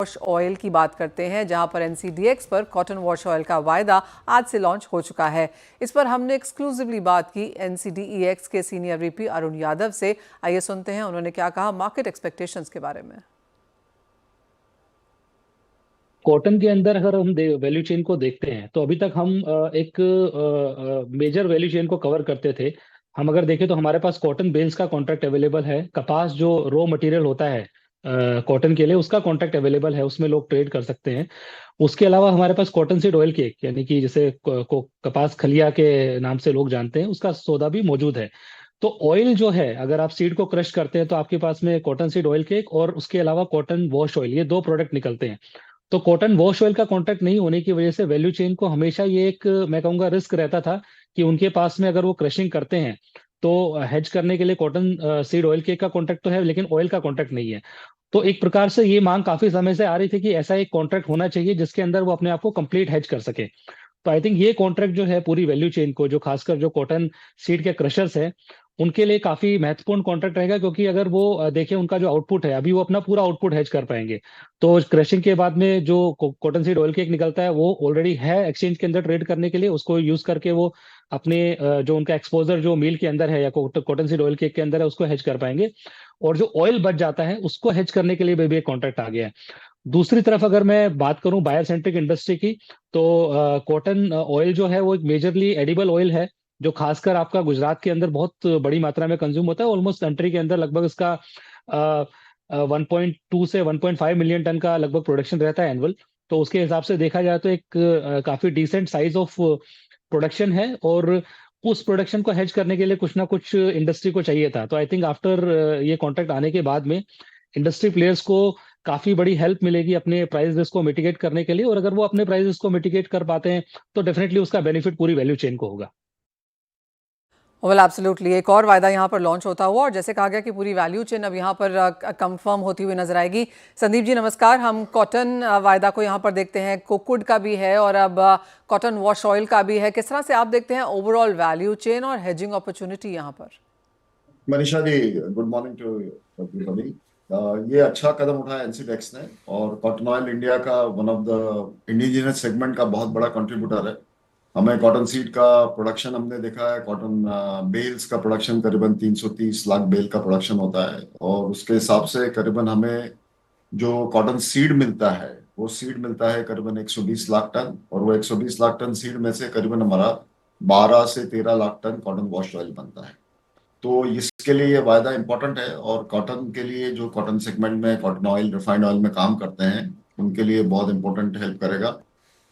Wash oil की बात करते हैं, जहां पर एनसीडीएक्स पर कॉटन वॉश ऑयल का वायदा आज से लॉन्च हो चुका है। इस पर हमने एक्सक्लूसिवली बात की एनसीडीईएक्स के सीनियर वीपी अरुण यादव से। आइए सुनते हैं उन्होंने क्या कहा मार्केट एक्सपेक्टेशंस के बारे में। कॉटन के अंदर अगर हम वैल्यू चेन को देखते हैं तो अभी तक हम एक मेजर वैल्यू चेन को कवर करते थे। हम अगर देखें तो हमारे पास कॉटन बेल्स का कॉन्ट्रैक्ट अवेलेबल है। कपास जो रॉ मटेरियल होता है कॉटन के लिए, उसका कॉन्ट्रैक्ट अवेलेबल है, उसमें लोग ट्रेड कर सकते हैं। उसके अलावा हमारे पास कॉटन सीड ऑयल केक, यानी कि जैसे कपास खलिया के नाम से लोग जानते हैं, उसका सौदा भी मौजूद है। तो ऑयल जो है, अगर आप सीड को क्रश करते हैं तो आपके पास में कॉटन सीड ऑयल केक और उसके अलावा कॉटन वॉश ऑयल, ये दो प्रोडक्ट निकलते हैं। तो कॉटन वॉश ऑयल का कॉन्ट्रैक्ट नहीं होने की वजह से वैल्यू चेन को हमेशा ये एक, मैं कहूंगा, रिस्क रहता था कि उनके पास में अगर वो क्रशिंग करते हैं तो हेज करने के लिए कॉटन सीड ऑयल केक का कॉन्ट्रैक्ट तो है, लेकिन ऑयल का कॉन्ट्रैक्ट नहीं है। तो एक प्रकार से ये मांग काफी समय से आ रही थी कि ऐसा एक कॉन्ट्रैक्ट होना चाहिए जिसके अंदर वो अपने आप को कंप्लीट हेज कर सके। तो आई थिंक ये कॉन्ट्रैक्ट जो है पूरी वैल्यू चेन को, जो खासकर जो कॉटन सीड के क्रशर्स है, उनके लिए काफी महत्वपूर्ण कॉन्ट्रैक्ट रहेगा, क्योंकि अगर वो देखें उनका जो आउटपुट है, अभी वो अपना पूरा आउटपुट हेज कर पाएंगे। तो क्रशिंग के बाद में जो कॉटन सीड ऑयल केक निकलता है वो ऑलरेडी है एक्सचेंज के अंदर ट्रेड करने के लिए, उसको यूज करके वो अपने जो उनका एक्सपोजर जो मील के अंदर है या कॉटन सीड ऑयल केक के अंदर है उसको हेज कर पाएंगे। और जो ऑयल बच जाता है उसको हेज करने के लिए भी एक कॉन्ट्रैक्ट आ गया है। दूसरी तरफ अगर मैं बात करूं बायर सेंट्रिक इंडस्ट्री की, तो कॉटन ऑयल जो है वो एक मेजरली एडिबल ऑयल है, जो खासकर आपका गुजरात के अंदर बहुत बड़ी मात्रा में कंज्यूम होता है। ऑलमोस्ट कंट्री के अंदर लगभग इसका 1.2 से 1.5 मिलियन टन का लगभग प्रोडक्शन रहता है एनुअल। तो उसके हिसाब से देखा जाए तो एक काफी डिसेंट साइज ऑफ प्रोडक्शन है, और उस प्रोडक्शन को हेज करने के लिए कुछ ना कुछ इंडस्ट्री को चाहिए था। तो आई थिंक आफ्टर ये कॉन्ट्रैक्ट आने के बाद में इंडस्ट्री प्लेयर्स को काफी बड़ी हेल्प मिलेगी अपने प्राइस रिस्क को मिटिगेट करने के लिए, और अगर वो अपने प्राइस रिस्क को मिटिगेट कर पाते हैं तो डेफिनेटली उसका बेनिफिट पूरी वैल्यू चेन को होगा। वेल एब्सोल्युटली, एक और वायदा यहाँ पर लॉन्च होता हुआ और जैसे कहा गया कि पूरी वैल्यू चेन अब यहाँ पर कंफर्म होती हुई नजर आएगी। संदीप जी नमस्कार। हम कॉटन वायदा को यहाँ पर देखते हैं, कोकुड का भी है और अब कॉटन वॉश ऑयल का भी है। किस तरह से आप देखते हैं ओवरऑल वैल्यू चेन और हेजिंग अपॉर्चुनिटी यहाँ पर? Manisha ji, good morning to everybody. ये अच्छा कदम उठाया एनसीडेक्स ने, और कॉटन ऑयल इंडिया का one of the indigenous segment का बहुत बड़ा कंट्रीब्यूटर है। हमें कॉटन सीड का प्रोडक्शन हमने देखा है, कॉटन बेल्स का प्रोडक्शन करीबन 330 लाख बेल का प्रोडक्शन होता है, और उसके हिसाब से करीबन हमें जो कॉटन सीड मिलता है वो सीड मिलता है करीबन 120 लाख टन, और वो 120 लाख टन सीड में से करीबन हमारा 12 से 13 lakh ton cotton wash oil बनता है। तो इसके लिए ये वायदा इंपॉर्टेंट है, और कॉटन के लिए, जो कॉटन सेगमेंट में कॉटन ऑयल रिफाइंड ऑयल में काम करते हैं, उनके लिए बहुत इंपॉर्टेंट हेल्प करेगा।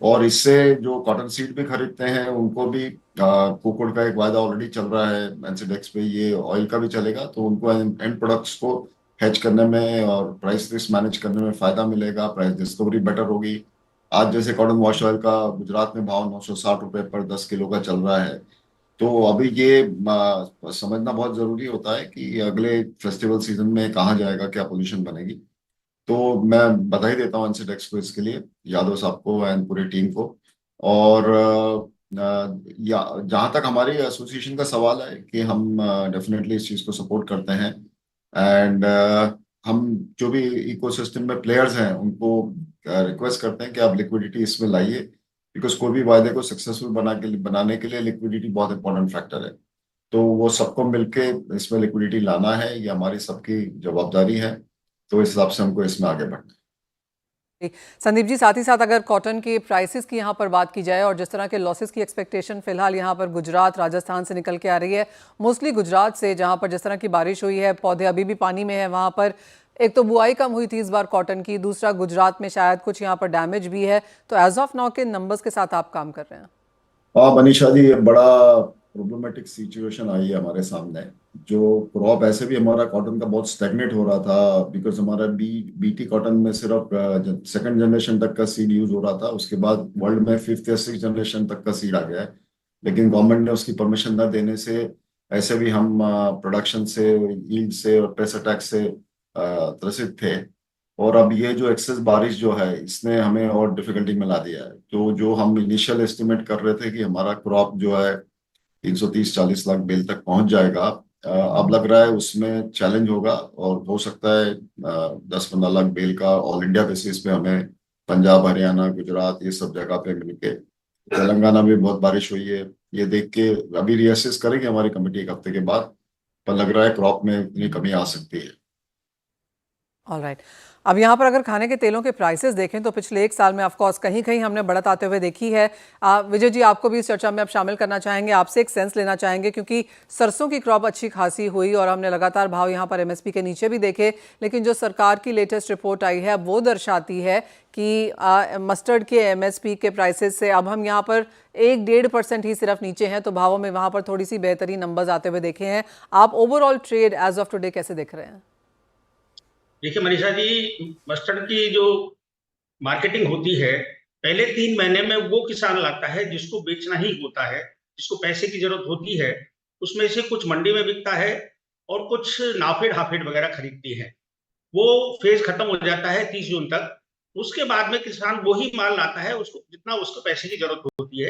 और इससे जो कॉटन सीड भी खरीदते हैं उनको भी कुकुड़ का एक वायदा ऑलरेडी चल रहा है एनसीडेक्स पे, ये ऑयल का भी चलेगा, तो उनको एंड प्रोडक्ट्स को हेज करने में और प्राइस रिस्क मैनेज करने में फायदा मिलेगा, प्राइस डिस्कवरी बेटर होगी। आज जैसे कॉटन वॉश ऑयल का गुजरात में भाव 960 रुपए पर 10 किलो का चल रहा है। तो अभी ये समझना बहुत जरूरी होता है कि अगले फेस्टिवल सीजन में कहाँ जाएगा, क्या पोजीशन बनेगी। तो मैं बधाई देता हूँ एनसीडेक्स को इसके लिए, यादव साहब को एंड पूरी टीम को। और जहाँ तक हमारी एसोसिएशन का सवाल है कि हम डेफिनेटली इस चीज़ को सपोर्ट करते हैं, एंड हम जो भी इकोसिस्टम में प्लेयर्स हैं उनको रिक्वेस्ट करते हैं कि आप लिक्विडिटी इसमें लाइए, बिकॉज कोई भी वायदे को सक्सेसफुल बनाने के लिए लिक्विडिटी बहुत इंपॉर्टेंट फैक्टर है। तो वो सबको मिलके इसमें लिक्विडिटी लाना है, ये हमारी सबकी जवाबदारी है। तो इस हिसाब से हमको इसमें आगे बढ़ना है। संदीप जी, साथ ही साथ अगर कॉटन के प्राइसेस की यहाँ पर बात की जाए और जिस तरह के लॉसेस की एक्सपेक्टेशन फिलहाल यहाँ पर गुजरात राजस्थान से निकल के आ रही है, मोस्टली गुजरात से, जहाँ पर जिस तरह की बारिश हुई है, पौधे अभी भी पानी में है, वहाँ पर एक तो बुआई कम हुई थी इस बार कॉटन की, दूसरा गुजरात में शायद कुछ यहाँ पर डैमेज भी है। तो एज ऑफ नाउ के नंबर्स के साथ आप काम कर रहे हैं? हाँ मनीषा जी, ये बड़ा प्रॉब्लमेटिक सिचुएशन आई है हमारे सामने। जो क्रॉप ऐसे भी हमारा कॉटन का बहुत स्टैग्नेट हो रहा था, बिकॉज हमारा बीटी कॉटन में सिर्फ सेकंड जनरेशन तक का सीड यूज हो रहा था, उसके बाद वर्ल्ड में फिफ्थ या सिक्स जनरेशन तक का सीड आ गया है। लेकिन गवर्नमेंट ने उसकी परमिशन न देने से ऐसे भी हम प्रोडक्शन से, यील्ड से और पेस्ट अटैक से त्रसित थे। और अब ये जो एक्सेस बारिश जो है इसने हमें और डिफिकल्टी में ला दिया है। तो जो हम इनिशियल एस्टिमेट कर रहे थे कि हमारा क्रॉप जो है 330-40 लाख बेल तक पहुंच जाएगा, अब लग रहा है उसमें चैलेंज होगा और हो सकता है 10-15 लाख बेल का ऑल इंडिया बेसिस पे हमें पंजाब, हरियाणा, गुजरात ये सब जगह पे मिलके। तेलंगाना में बहुत बारिश हुई है, ये देख के अभी रिएसेस करेंगे हमारी कमेटी एक हफ्ते के बाद, पर लग रहा है क्रॉप में इतनी कमी आ सकती है। ऑलराइट। अब यहाँ पर अगर खाने के तेलों के प्राइसेस देखें तो पिछले एक साल में ऑफकोर्स कहीं कहीं हमने बढ़त आते हुए देखी है। विजय जी, आपको भी इस चर्चा में अब शामिल करना चाहेंगे, आपसे एक सेंस लेना चाहेंगे, क्योंकि सरसों की क्रॉप अच्छी खासी हुई और हमने लगातार भाव यहाँ पर एमएसपी के नीचे भी देखे, लेकिन जो सरकार की लेटेस्ट रिपोर्ट आई है वो दर्शाती है कि मस्टर्ड के एमएसपी के प्राइसेस से अब हम यहाँ पर 1-1.5% ही सिर्फ नीचे हैं, तो भावों में वहाँ पर थोड़ी सी बेहतरीन नंबर्स आते हुए देखे हैं। आप overall trade as of today कैसे देख रहे हैं? देखिए मनीषा जी, मस्टर्ड की जो मार्केटिंग होती है, पहले 3 महीने में वो किसान लाता है जिसको बेचना ही होता है, जिसको पैसे की जरूरत होती है, उसमें से कुछ मंडी में बिकता है और कुछ नाफेड हाफेड वगैरह खरीदती है। वो फेज खत्म हो जाता है 30 जून तक। उसके बाद में किसान वही माल लाता है उसको जितना उसको पैसे की जरूरत होती है।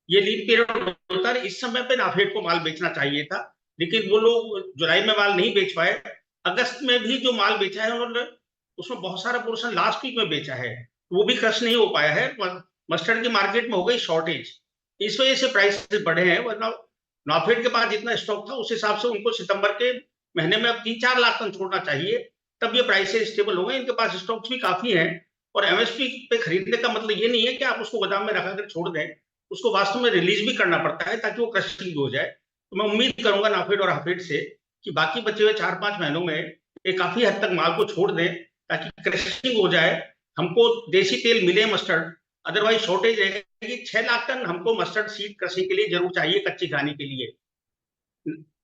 ये लीड पीरियड होता है, इस समय पे नाफेड को माल बेचना चाहिए था, लेकिन वो लोग जुलाई में माल नहीं बेच पाए। अगस्त में भी जो माल बेचा है उन्होंने, उसमें बहुत सारा पोर्शन लास्ट वीक में बेचा है, वो भी क्रश नहीं हो पाया है। मस्टर्ड की मार्केट में हो गई शॉर्टेज, इस वजह से प्राइस बढ़े हैं, वरना नाफेड के पास जितना स्टॉक था उस हिसाब से उनको सितंबर के महीने में अब 3-4 लाख टन छोड़ना चाहिए, तब ये प्राइसेस स्टेबल होंगे। इनके पास स्टॉक्स भी काफी हैं और एमएसपी पे खरीदने का मतलब ये नहीं है कि आप उसको गोदाम में रखा कर छोड़ दें, उसको वास्तव में रिलीज भी करना पड़ता है ताकि वो क्रशिंग हो जाए। तो मैं उम्मीद करूंगा नाफेड और हाफेड से कि बाकी बचे हुए 4-5 महीनों में ये काफी हद तक माल को छोड़ दें ताकि क्रशिंग हो जाए, हमको देसी तेल मिले मस्टर्ड, अदरवाइज शॉर्टेज रहेगी। 6 लाख टन हमको मस्टर्ड सीड क्रशिंग के लिए जरूर चाहिए, कच्ची खाने के लिए।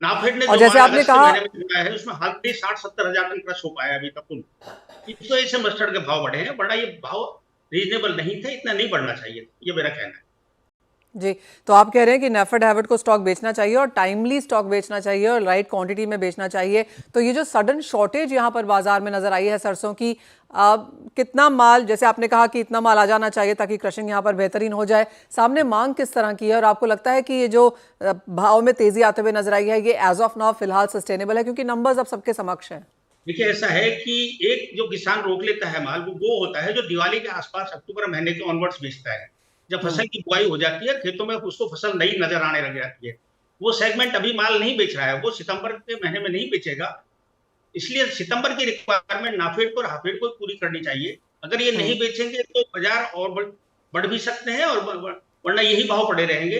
नाफेड ने और जो जैसे माल आपने अगस्त के कहा, महीने में चुका है उसमें हार्डली 60-70 हजार टन क्रश हो पाया अभी तक। इस वजह से मस्टर्ड के भाव बढ़े हैं, वरना ये भाव रीजनेबल नहीं थे, इतना नहीं बढ़ना चाहिए, ये मेरा कहना है। जी, तो आप कह रहे हैं कि नेफेड हैवेड को स्टॉक बेचना चाहिए और टाइमली स्टॉक बेचना चाहिए और राइट क्वांटिटी में बेचना चाहिए। तो ये जो सडन शॉर्टेज यहाँ पर बाजार में नजर आई है सरसों की, कितना माल, जैसे आपने कहा कि इतना माल आ जाना चाहिए ताकि क्रशिंग यहाँ पर बेहतरीन हो जाए, सामने मांग किस तरह की है और आपको लगता है कि ये जो भाव में तेजी आते हुए नजर आई है ये एज ऑफ नाउ फिलहाल सस्टेनेबल है, क्योंकि नंबर्स अब सबके समक्ष हैं? देखिए ऐसा है कि एक जो किसान रोक लेता है माल, वो होता है जो दिवाली के आसपास अक्टूबर महीने के ऑनवर्ड्स बेचता है, जब फसल की बुआई हो जाती है, खेतों में उसको फसल नई नजर आने लग जाती है। वो सेगमेंट अभी माल नहीं बेच रहा है, वो सितंबर के महीने में नहीं बेचेगा, इसलिए सितंबर की रिक्वायरमेंट नाफेड को और हाफेड को पूरी करनी चाहिए। अगर ये नहीं बेचेंगे तो बाजार और बढ़ भी सकते हैं और वरना यही भाव पड़े रहेंगे।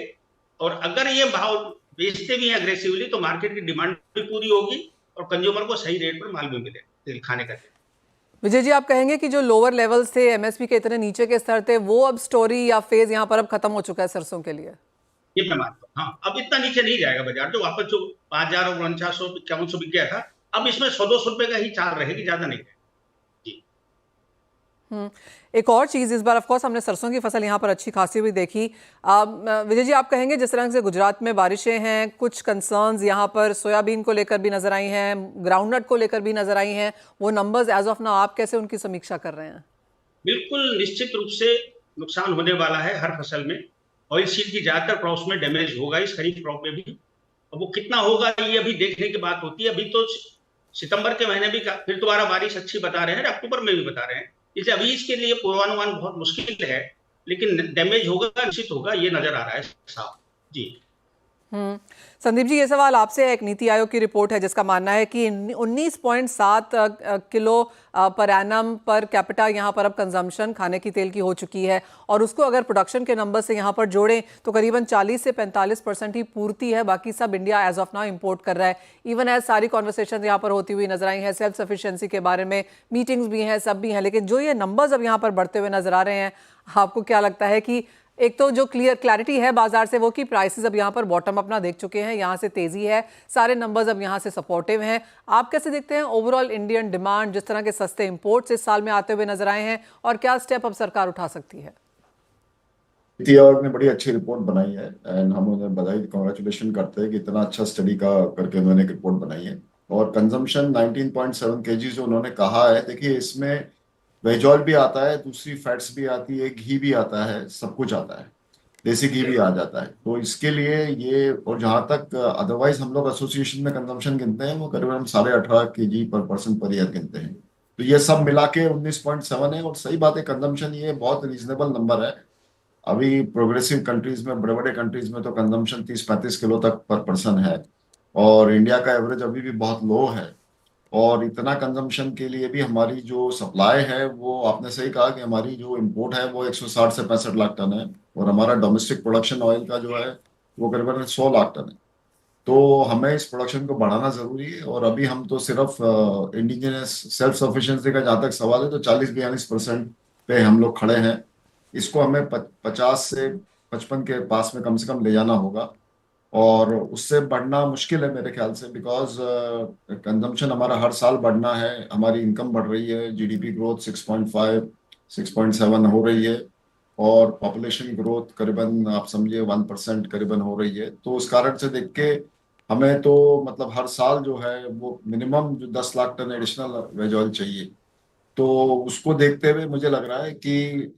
और अगर ये भाव बेचते भी हैं अग्रेसिवली तो मार्केट की डिमांड भी पूरी होगी और कंज्यूमर को सही रेट पर माल भी मिले तेल खाने का। विजय जी, आप कहेंगे कि जो लोअर लेवल्स थे, एमएसपी के इतने नीचे के स्तर थे, वो अब स्टोरी या फेज यहाँ पर अब खत्म हो चुका है सरसों के लिए? ये मैं मानता हूँ, हाँ, अब इतना नीचे नहीं जाएगा बाजार, जो वापस जो 5,000 और 4,900 5100 बिक गया था, अब इसमें 100-200 रुपए का ही चाल रहेगी, ज्यादा नहीं है। एक और चीज़, इस बार ऑफ कोर्स हमने सरसों की फसल यहाँ पर अच्छी खासी हुई देखी। विजय जी, आप कहेंगे जिस तरह से गुजरात में बारिशें हैं, कुछ कंसर्न्स यहाँ पर सोयाबीन को लेकर भी नजर आई हैं, ग्राउंडनट को लेकर भी नजर आई हैं, वो नंबर्स एज ऑफ नाउ आप कैसे उनकी समीक्षा कर रहे हैं? बिल्कुल निश्चित रूप से नुकसान होने वाला है हर फसल में। ऑयल सीड की ज्यादातर क्रॉप्स में डैमेज होगा इस खरीफ क्रॉप में भी। अब वो कितना होगा ये अभी देखने की बात होती है। अभी तो सितंबर के महीने भी फिर दोबारा बारिश अच्छी बता रहे हैं, अक्टूबर में भी बता रहे हैं, इसलिए अभी इसके लिए पूर्वानुमान बहुत मुश्किल है, लेकिन डैमेज होगा, निश्चित होगा, ये नजर आ रहा है साफ। जी संदीप जी, ये सवाल आपसे है। एक नीति आयोग की रिपोर्ट है जिसका मानना है कि 19.7 kilo per annum per capita यहाँ पर अब कंजम्पशन खाने की तेल की हो चुकी है, और उसको अगर प्रोडक्शन के नंबर से यहाँ पर जोड़ें तो करीबन 40 से 45% ही पूर्ति है, बाकी सब India as of now import कर रहा है। इवन एज सारी कॉन्वर्सेशन यहाँ पर होती हुई नजर आई हैं, सेल्फ सफिशिएंसी के बारे में मीटिंग्स भी हैं, सब भी हैं, लेकिन जो ये नंबर्स अब यहाँ पर बढ़ते हुए नजर आ रहे हैं, आपको क्या लगता है कि एक तो जो क्लैरिटी है बाजार से वो कि प्राइसेस अब यहाँ पर बॉटम अपना देख चुके हैं, यहाँ से तेजी है, सारे नंबर्स अब यहाँ से सपोर्टिव हैं, आप कैसे देखते हैं ओवरऑल इंडियन डिमांड, जिस तरह के सस्ते इंपोर्ट्स इस साल में आते हुए नजर आए हैं, और क्या स्टेप अब सरकार उठा सकती है? नीति आयोग ने बड़ी अच्छी रिपोर्ट बनाई है एंड हम उन्हें बधाई, कांग्रेचुलेशन करते हैं कि इतना अच्छा स्टडी का करके उन्होंने एक रिपोर्ट बनाई है। और कंजम्पशन 19.7 kg जो उन्होंने कहा है, देखिए इसमें वेज ऑयल भी आता है, दूसरी फैट्स भी आती है, घी भी आता है, सब कुछ आता है। देसी घी भी आ जाता है। तो इसके लिए ये, और जहां तक अदरवाइज हम लोग एसोसिएशन में कंजम्पशन गिनते हैं वो करीबन हम 18.5 kg पर पर्सन पर ईयर गिनते हैं। तो ये सब मिला के 19.7 है, और सही बात है, कंजम्पशन ये बहुत रीजनेबल नंबर है। अभी प्रोग्रेसिव कंट्रीज में, बड़े बड़े कंट्रीज में तो कंजम्पशन 30-35 किलो तक पर पर्सन है, और इंडिया का एवरेज अभी भी बहुत लो है। और इतना कंजम्पशन के लिए भी हमारी जो सप्लाई है, वो आपने सही कहा कि हमारी जो इंपोर्ट है वो 160 से 65 लाख टन है, और हमारा डोमेस्टिक प्रोडक्शन ऑयल का जो है वो करीबन 100 लाख टन है। तो हमें इस प्रोडक्शन को बढ़ाना जरूरी है। और अभी हम तो सिर्फ इंडिजिनस सेल्फ सफिशिएंसी का जहाँ तक सवाल है तो 40-42% पे हम लोग खड़े हैं। इसको हमें 50 से 55 के पास में कम से कम ले जाना होगा, और उससे बढ़ना मुश्किल है मेरे ख्याल से, बिकॉज कंजम्पशन हमारा हर साल बढ़ना है, हमारी इनकम बढ़ रही है, जीडीपी ग्रोथ 6.5 6.7 हो रही है, और पॉपुलेशन ग्रोथ करीबन आप समझिए 1% करीबन हो रही है। तो उस कारण से देख के हमें तो मतलब हर साल जो है वो मिनिमम जो 10 lakh ton additional veg oil चाहिए। तो उसको देखते हुए मुझे लग रहा है कि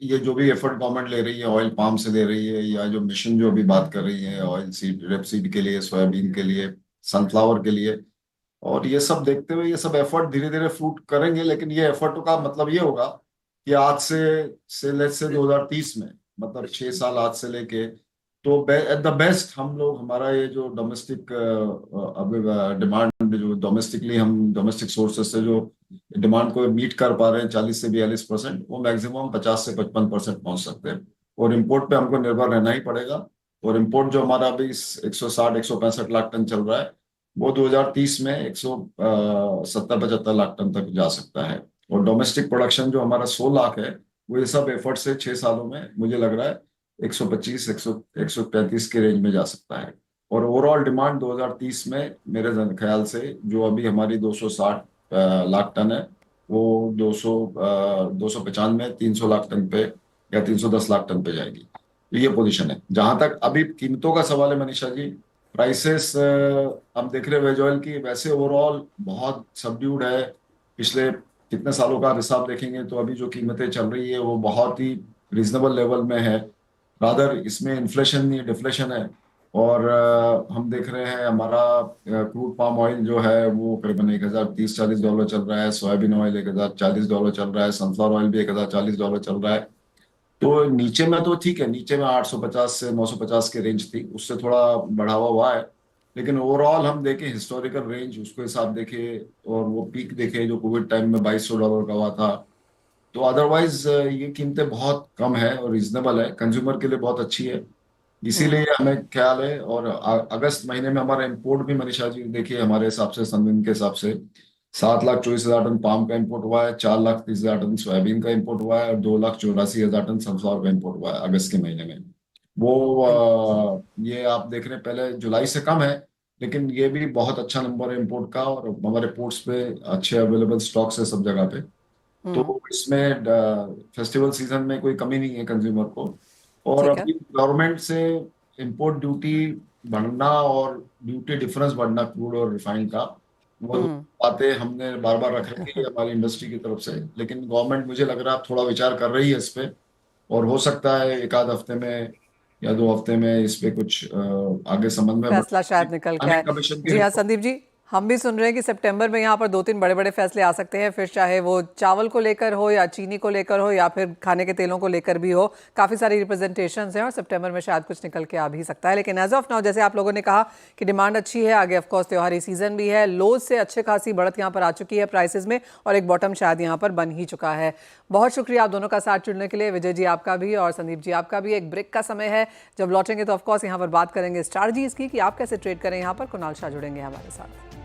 ये जो भी एफर्ट गवर्नमेंट ले रही है, ऑयल पाम से दे रही है, या जो मिशन जो अभी बात कर रही है ऑयल सीड, रेप सीड के लिए, सोयाबीन के लिए, सनफ्लावर के लिए, और ये सब देखते हुए ये सब एफर्ट धीरे धीरे फ्रूट करेंगे। लेकिन ये एफर्ट का मतलब ये होगा कि आज से लेट से 2030 में, मतलब 6 साल आज से लेके, तो एट द बेस्ट हम लोग, हमारा ये जो डोमेस्टिक अब डिमांड, जो डोमेस्टिकली हम डोमेस्टिक सोर्सेस से जो डिमांड को मीट कर पा रहे हैं 40 से 42%, वो मैक्सिमम 50 से 55% पहुंच सकते हैं। और इम्पोर्ट पे हमको निर्भर रहना ही पड़ेगा। और इम्पोर्ट जो हमारा अभी 160-165 लाख टन चल रहा है, वो 2030 में 170-75 लाख टन तक जा सकता है। और डोमेस्टिक प्रोडक्शन जो हमारा 100 लाख है, वो ये सब एफर्ट से 6 सालों में मुझे लग रहा है 135 के रेंज में जा सकता है। और ओवरऑल डिमांड 2030 में मेरे ख्याल से जो अभी हमारी 260 लाख टन है, वो 295 300 लाख टन पे या 310 लाख टन पे जाएगी। तो ये पोजीशन है। जहां तक अभी कीमतों का सवाल है मनीषा जी, प्राइसेस हम देख रहे हैं वेज ऑयल की, वैसे ओवरऑल बहुत सबड्यूड है। पिछले कितने सालों का आप हिसाब देखेंगे तो अभी जो कीमतें चल रही है वो बहुत ही रीजनेबल लेवल में है। रादर इसमें इन्फ्लेशन नहीं, डिफ्लेशन है। और हम देख रहे हैं हमारा क्रूड पाम ऑयल जो है वो करीबन $1030-40 चल रहा है, सोयाबीन ऑयल $1040 चल रहा है, सनफ्लावर ऑयल भी $1040 चल रहा है। तो नीचे में तो ठीक है, नीचे में 850 से 950 के रेंज थी, उससे थोड़ा बढ़ावा हुआ है। लेकिन ओवरऑल हम देखें हिस्टोरिकल रेंज, उसको हिसाब देखें और वो पीक देखें जो कोविड टाइम में $2200 का हुआ था, तो अदरवाइज ये कीमतें बहुत कम है और रीजनेबल है, कंज्यूमर के लिए बहुत अच्छी है। इसीलिए हमें ख्याल है। और अगस्त महीने में हमारा इंपोर्ट भी मनीषा जी देखिए, हमारे हिसाब से, संविन के हिसाब से 7,24,000 टन पाम का इंपोर्ट हुआ है, 4,30,000 टन सोयाबीन का इंपोर्ट हुआ है, और 2,84,000 टन सनफ्लावर का इंपोर्ट हुआ है अगस्त के महीने में। वो ये आप देख रहे हैं पहले जुलाई से कम है, लेकिन ये भी बहुत अच्छा नंबर है इंपोर्ट का, और हमारे पोर्ट्स पे अच्छे अवेलेबल स्टॉक्स है सब जगह पे। तो इसमें फेस्टिवल सीजन में कोई कमी नहीं है कंज्यूमर को। और ठीक है। अभी गवर्नमेंट से इंपोर्ट ड्यूटी बढ़ना और ड्यूटी डिफरेंस बढ़ना क्रूड और रिफाइंड का, वो दो बातें हमने बार बार रख रखी है हमारी इंडस्ट्री की तरफ से। लेकिन गवर्नमेंट मुझे लग रहा है थोड़ा विचार कर रही है इस पे, और हो सकता है एक आध हफ्ते में या 2 हफ्ते में इस पे कुछ आगे समन्वय फैसला शायद निकल के आए। कमीशन की जी हाँ रिपोर्ट। संदीप जी, हम भी सुन रहे हैं कि सितंबर में यहाँ पर 2-3 बड़े बड़े फैसले आ सकते हैं, फिर चाहे वो चावल को लेकर हो या चीनी को लेकर हो या फिर खाने के तेलों को लेकर भी हो। काफ़ी सारी रिप्रेजेंटेशंस हैं और सितंबर में शायद कुछ निकल के आ भी सकता है। लेकिन एज ऑफ नाउ, जैसे आप लोगों ने कहा कि डिमांड अच्छी है, आगे ऑफकोर्स त्योहारी सीजन भी है, लोज से अच्छे खासी बढ़त यहाँ पर आ चुकी है प्राइसेस में, और एक बॉटम शायद यहाँ पर बन ही चुका है। बहुत शुक्रिया आप दोनों का साथ जुड़ने के लिए, विजय जी आपका भी और संदीप जी आपका भी। एक ब्रेक का समय है, जब लौटेंगे तो ऑफकोर्स यहाँ पर बात करेंगे स्ट्रैटेजीज की कि आप कैसे ट्रेड करें। यहाँ पर कुणाल शाह जुड़ेंगे हमारे साथ।